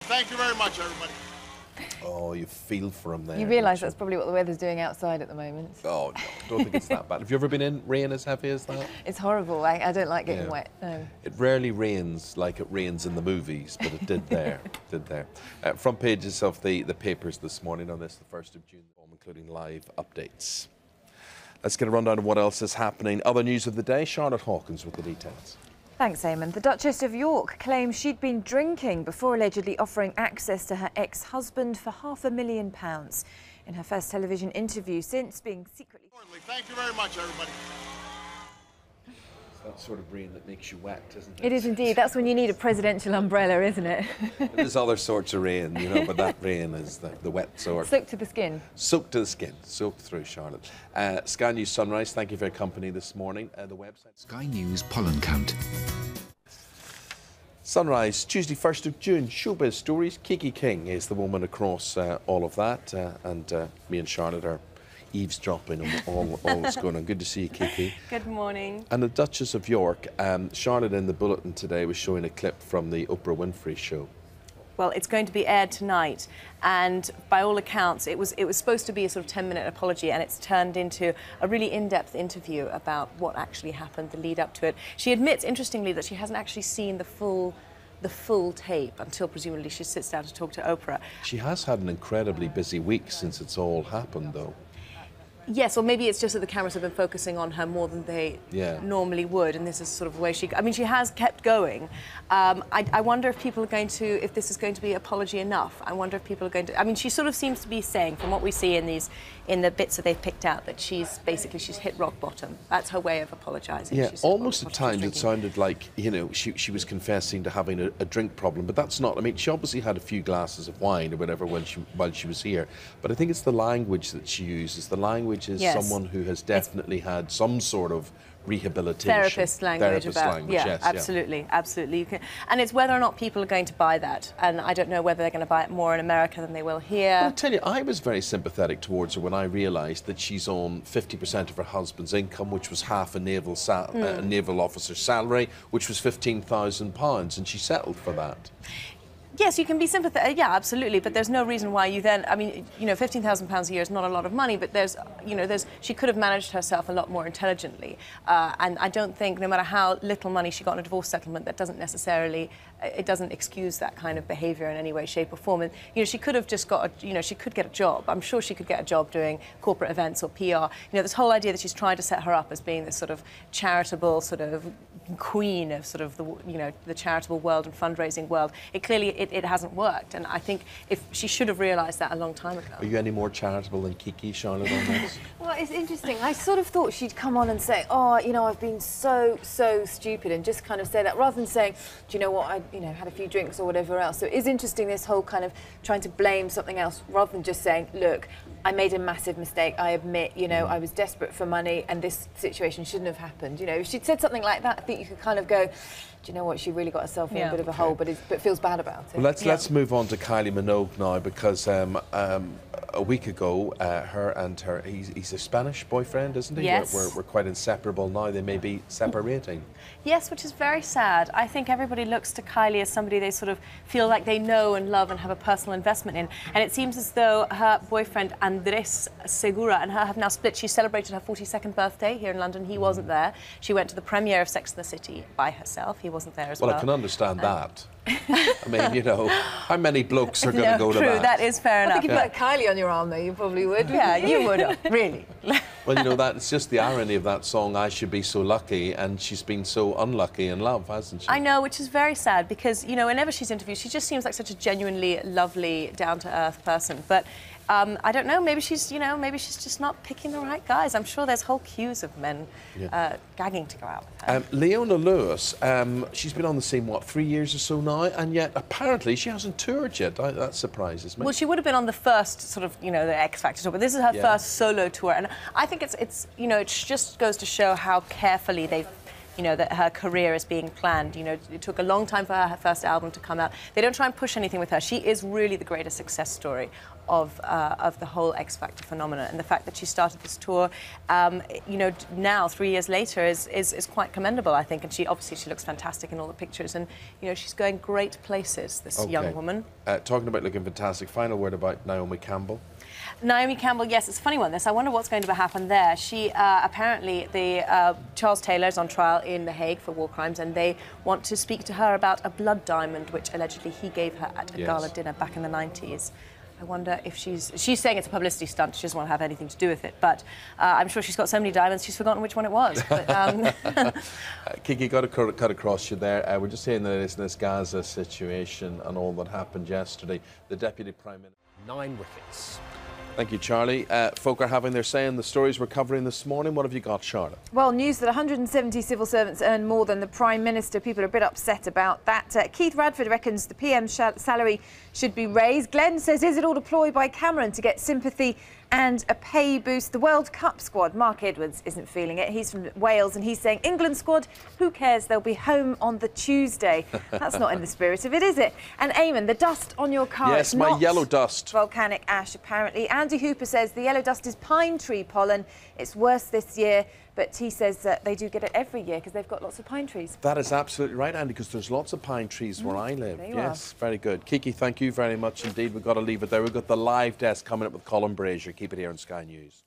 Thank you very much, everybody. Oh, you feel for him there. You realise that's probably what the weather's doing outside at the moment. Oh, no, don't think it's that bad. Have you ever been in rain as heavy as that? It's horrible. I don't like getting wet, no. It rarely rains like it rains in the movies, but it did there, front pages of the papers this morning on this, the 1st of June, including live updates. Let's get a rundown of what else is happening. Other news of the day, Charlotte Hawkins with the details. Thanks, Eamon. The Duchess of York claims she'd been drinking before allegedly offering access to her ex-husband for £500,000 in her first television interview since being secretly... Thank you very much, everybody. It's that sort of rain that makes you wet, isn't it? It is indeed. That's when you need a presidential umbrella, isn't it? There's other sorts of rain, you know, but that rain is the wet sort. Soaked to the skin. Soaked to the skin. Soaked through, Charlotte. Sky News Sunrise, thank you for your company this morning. The website... Sky News Pollen Count. Sunrise, Tuesday, 1st of June. Showbiz stories. Kiki King is the woman across all of that. And me and Charlotte are eavesdropping on all that's going on. Good to see you, Kiki. Good morning. And the Duchess of York, Charlotte in the bulletin today was showing a clip from the Oprah Winfrey show. Well, it's going to be aired tonight, and by all accounts, it was supposed to be a sort of 10-minute apology, and it's turned into a really in-depth interview about what actually happened, the lead up to it. She admits, interestingly, that she hasn't actually seen the full tape until presumably she sits down to talk to Oprah. She has had an incredibly busy week since it's all happened, though. Yes, or maybe it's just that the cameras have been focusing on her more than they normally would, and this is sort of the way she... I mean, she has kept going. I wonder if people are going to... if this is going to be apology enough. I wonder if people are going to... I mean, she sort of seems to be saying, from what we see in the bits that they've picked out, that she's hit rock bottom. That's her way of apologising. Yeah, almost at times it sounded like, you know, she was confessing to having a drink problem, but that's not... I mean, she obviously had a few glasses of wine or whatever while she was here, but I think it's the language that she uses. The language is someone who has definitely had some sort of rehabilitation. Therapist language. Yes, absolutely, absolutely. You can, and it's whether or not people are going to buy that. And I don't know whether they're going to buy it more in America than they will here. Well, I'll tell you, I was very sympathetic towards her when I realised that she's on 50% of her husband's income, which was half a naval officer's salary, which was £15,000, and she settled for that. Yes, you can be sympathetic, yeah, absolutely, but there's no reason why you then, I mean, you know, £15,000 a year is not a lot of money, but she could have managed herself a lot more intelligently, and I don't think, no matter how little money she got in a divorce settlement, that doesn't necessarily, it doesn't excuse that kind of behaviour in any way, shape or form, and, you know, she could have just got, she could get a job. I'm sure she could get a job doing corporate events or PR. You know, this whole idea that she's trying to set her up as being this sort of charitable sort of queen of sort of the charitable world and fundraising world, it hasn't worked, and I think if she should have realised that a long time ago. Are you any more charitable than Kiki, Charlotte, on this? Well, it's interesting. I sort of thought she'd come on and say, oh, you know, I've been so stupid, and just kind of say that, rather than saying, do you know what, I had a few drinks or whatever else. So it is interesting, this whole kind of trying to blame something else, rather than just saying, look, I made a massive mistake, I admit, you know, I was desperate for money and this situation shouldn't have happened. You know, if she'd said something like that, I think you could kind of go, do you know what, she really got herself in a bit of a hole, but feels bad about it. Well, let's move on to Kylie Minogue now, because a week ago, he's a Spanish boyfriend, isn't he? Yes. We're quite inseparable now. They may be separating. Yes, which is very sad. I think everybody looks to Kylie as somebody they sort of feel like they know and love and have a personal investment in. And it seems as though her boyfriend, Andres Segura, and her have now split. She celebrated her 42nd birthday here in London. He wasn't there. She went to the premiere of Sex and the City by herself. He wasn't there as well. Well, I can understand that. I mean, you know, how many blokes are going to go to that? True, that is fair enough. I think if you put Kylie on your arm, though, you probably would. Yeah, you would have, really. Well, you know, that's just the irony of that song, I Should Be So Lucky, and she's been so unlucky in love, hasn't she? I know, which is very sad, because, you know, whenever she's interviewed, she just seems like such a genuinely lovely, down-to-earth person. But I don't know, maybe she's just not picking the right guys. I'm sure there's whole queues of men gagging to go out with her. Leona Lewis, she's been on the scene, what, 3 years or so now, and yet apparently she hasn't toured yet. That surprises me. Well, she would have been on the first sort of, you know, the X Factor tour, but this is her first solo tour, and I think it's you know, it just goes to show how carefully they've you know, that her career is being planned. You know, it took a long time for her first album to come out. They don't try and push anything with her. She is really the greatest success story of the whole X Factor phenomenon, and the fact that she started this tour, you know, now 3 years later is quite commendable, I think. And she looks fantastic in all the pictures, and you know, she's going great places. This young woman. Talking about looking fantastic. Final word about Naomi Campbell. Naomi Campbell, yes, it's a funny one, this. I wonder what's going to happen there. She, apparently, Charles Taylor's on trial in The Hague for war crimes, and they want to speak to her about a blood diamond, which allegedly he gave her at a gala dinner back in the 90s. I wonder if she's saying it's a publicity stunt. She doesn't want to have anything to do with it, but I'm sure she's got so many diamonds she's forgotten which one it was. But, Kiki, got to cut across you there. We're just saying that in this Gaza situation and all that happened yesterday, the Deputy Prime Minister... 9 wickets. Thank you, Charlie. Folk are having their say in the stories we're covering this morning. What have you got, Charlotte? Well, news that 170 civil servants earn more than the Prime Minister. People are a bit upset about that. Keith Radford reckons the PM's salary should be raised. Glenn says, is it all a ploy by Cameron to get sympathy and a pay boost? The World Cup squad, Mark Edwards, isn't feeling it. He's from Wales and he's saying, England squad, who cares? They'll be home on the Tuesday. That's not in the spirit of it, is it? And Eamon, the dust on your car. Yes, my yellow dust. Volcanic ash, apparently. Andy Hooper says the yellow dust is pine tree pollen. It's worse this year, but he says that they do get it every year because they've got lots of pine trees. That is absolutely right, Andy, because there's lots of pine trees where I live. Yes, very good. Kiki, thank you very much indeed. We've got to leave it there. We've got the live desk coming up with Colin Brazier. Keep it here on Sky News.